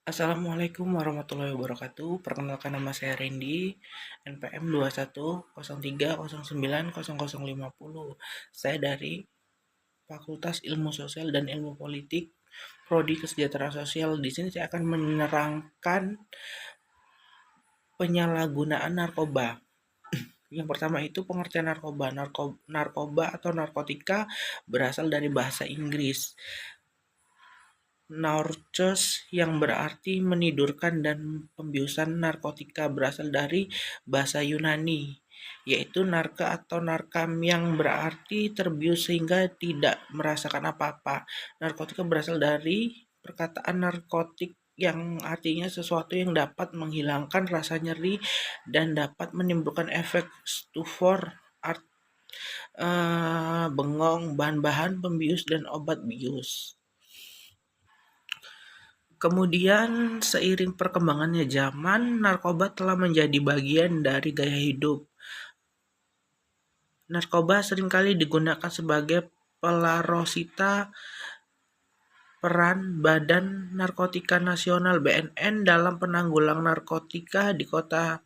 Assalamualaikum warahmatullahi wabarakatuh. Perkenalkan nama saya Randy, NPM 2103090050. Saya dari Fakultas Ilmu Sosial dan Ilmu Politik, Prodi Kesejahteraan Sosial. Di sini saya akan menerangkan penyalahgunaan narkoba. Yang pertama itu pengertian narkoba. Narkoba atau narkotika berasal dari bahasa Inggris. Narcos yang berarti menidurkan, dan pembiusan narkotika berasal dari bahasa Yunani, yaitu narka atau narkam yang berarti terbius sehingga tidak merasakan apa-apa. Narkotika berasal dari perkataan narkotik yang artinya sesuatu yang dapat menghilangkan rasa nyeri dan dapat menimbulkan efek stupor, bengong, bahan-bahan pembius dan obat bius. Kemudian, seiring perkembangannya zaman, narkoba telah menjadi bagian dari gaya hidup. Narkoba seringkali digunakan sebagai pelarosita. Peran Badan Narkotika Nasional (BNN) dalam penanggulangan narkotika di Kota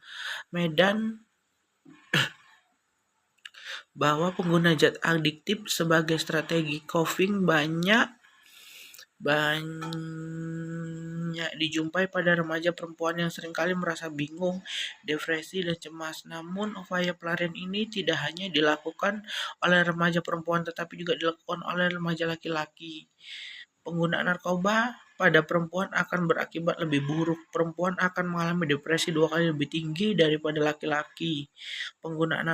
Medan bahwa pengguna zat adiktif sebagai strategi coping banyak dijumpai pada remaja perempuan yang seringkali merasa bingung, depresi, dan cemas. Namun, upaya pelarian ini tidak hanya dilakukan oleh remaja perempuan, tetapi juga dilakukan oleh remaja laki-laki. Penggunaan narkoba pada perempuan akan berakibat lebih buruk. Perempuan akan mengalami depresi 2 kali lebih tinggi daripada laki-laki. Penggunaan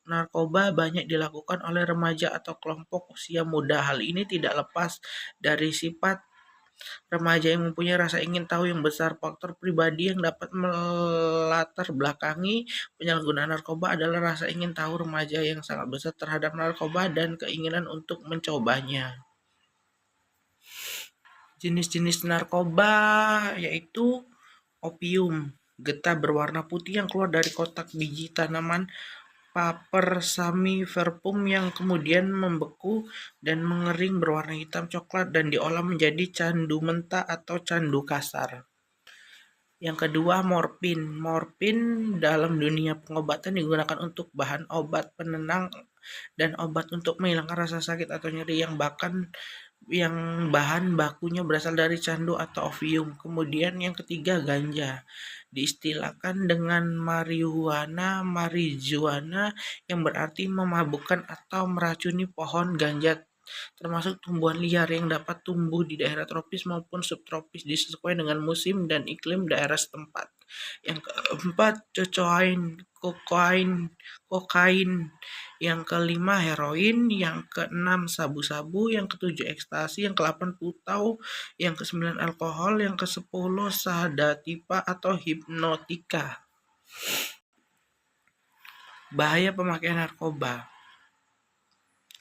narkoba banyak dilakukan oleh remaja atau kelompok usia muda. Hal ini tidak lepas dari sifat remaja yang mempunyai rasa ingin tahu yang besar. Faktor pribadi yang dapat melatar belakangi penyalahgunaan narkoba adalah rasa ingin tahu remaja yang sangat besar terhadap narkoba dan keinginan untuk mencobanya. Jenis-jenis narkoba yaitu opium, getah berwarna putih yang keluar dari kotak biji tanaman paper samiferum yang kemudian membeku dan mengering berwarna hitam coklat dan diolah menjadi candu mentah atau candu kasar. Yang kedua, morfin. Morfin dalam dunia pengobatan digunakan untuk bahan obat penenang dan obat untuk menghilangkan rasa sakit atau nyeri yang bahan bakunya berasal dari candu atau opium. Kemudian yang ketiga, ganja. Diistilahkan dengan marijuana yang berarti memabukkan atau meracuni pohon ganja, termasuk tumbuhan liar yang dapat tumbuh di daerah tropis maupun subtropis disesuaikan dengan musim dan iklim daerah setempat. Yang keempat, kokain. Yang kelima, heroin. Yang keenam, sabu-sabu. Yang ketujuh, ekstasi. Yang ke-8, putau. Yang ke-9, alkohol. Yang ke-10, sadativa atau hipnotika. Bahaya pemakaian narkoba.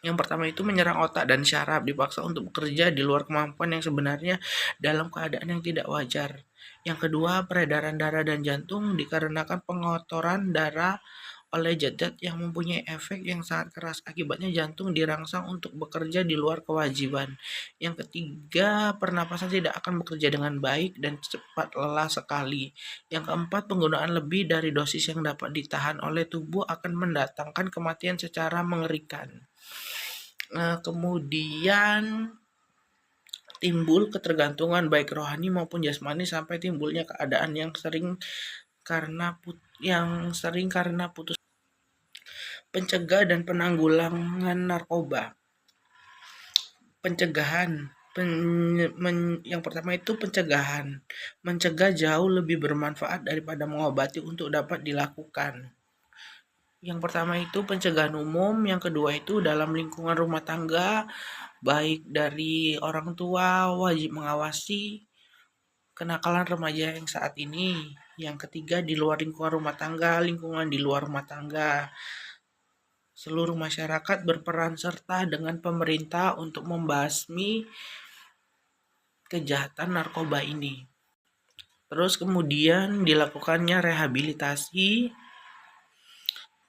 Yang pertama itu menyerang otak dan syaraf, dipaksa untuk bekerja di luar kemampuan yang sebenarnya dalam keadaan yang tidak wajar. Yang kedua, peredaran darah dan jantung dikarenakan pengotoran darah oleh zat-zat yang mempunyai efek yang sangat keras. Akibatnya jantung dirangsang untuk bekerja di luar kewajiban. Yang ketiga, pernapasan tidak akan bekerja dengan baik dan cepat lelah sekali. Yang keempat, penggunaan lebih dari dosis yang dapat ditahan oleh tubuh akan mendatangkan kematian secara mengerikan. Kemudian timbul ketergantungan baik rohani maupun jasmani sampai timbulnya keadaan yang sering karena putus. Pencegah dan penanggulangan narkoba. Pencegahan. Yang pertama itu pencegahan. Mencegah jauh lebih bermanfaat daripada mengobati untuk dapat dilakukan. Yang pertama itu pencegahan umum, yang kedua itu dalam lingkungan rumah tangga, baik dari orang tua wajib mengawasi kenakalan remaja yang saat ini. Yang ketiga di luar lingkungan rumah tangga, lingkungan di luar rumah tangga. Seluruh masyarakat berperan serta dengan pemerintah untuk membasmi kejahatan narkoba ini. Terus kemudian dilakukannya rehabilitasi,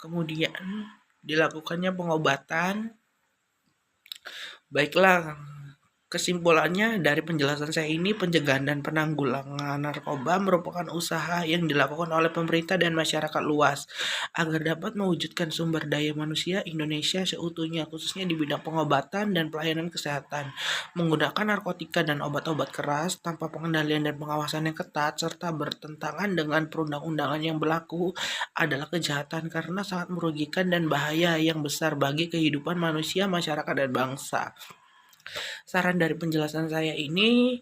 kemudian dilakukannya pengobatan. Baiklah, Kesimpulannya, dari penjelasan saya ini, pencegahan dan penanggulangan narkoba merupakan usaha yang dilakukan oleh pemerintah dan masyarakat luas agar dapat mewujudkan sumber daya manusia Indonesia seutuhnya, khususnya di bidang pengobatan dan pelayanan kesehatan. Menggunakan narkotika dan obat-obat keras tanpa pengendalian dan pengawasan yang ketat serta bertentangan dengan perundang-undangan yang berlaku adalah kejahatan karena sangat merugikan dan bahaya yang besar bagi kehidupan manusia, masyarakat, dan bangsa. Saran dari penjelasan saya ini,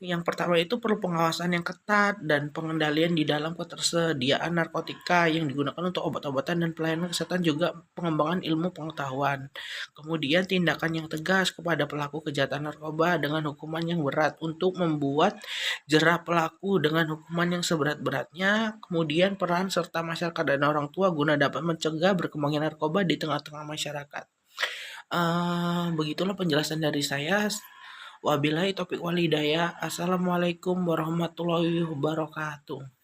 yang pertama itu perlu pengawasan yang ketat dan pengendalian di dalam ketersediaan narkotika yang digunakan untuk obat-obatan dan pelayanan kesehatan, juga pengembangan ilmu pengetahuan. Kemudian tindakan yang tegas kepada pelaku kejahatan narkoba dengan hukuman yang berat untuk membuat jerah pelaku dengan hukuman yang seberat-beratnya. Kemudian peran serta masyarakat dan orang tua guna dapat mencegah berkembangnya narkoba di tengah-tengah masyarakat. Begitulah penjelasan dari saya. Wabillahi taufiq wal hidayah. Assalamualaikum warahmatullahi wabarakatuh.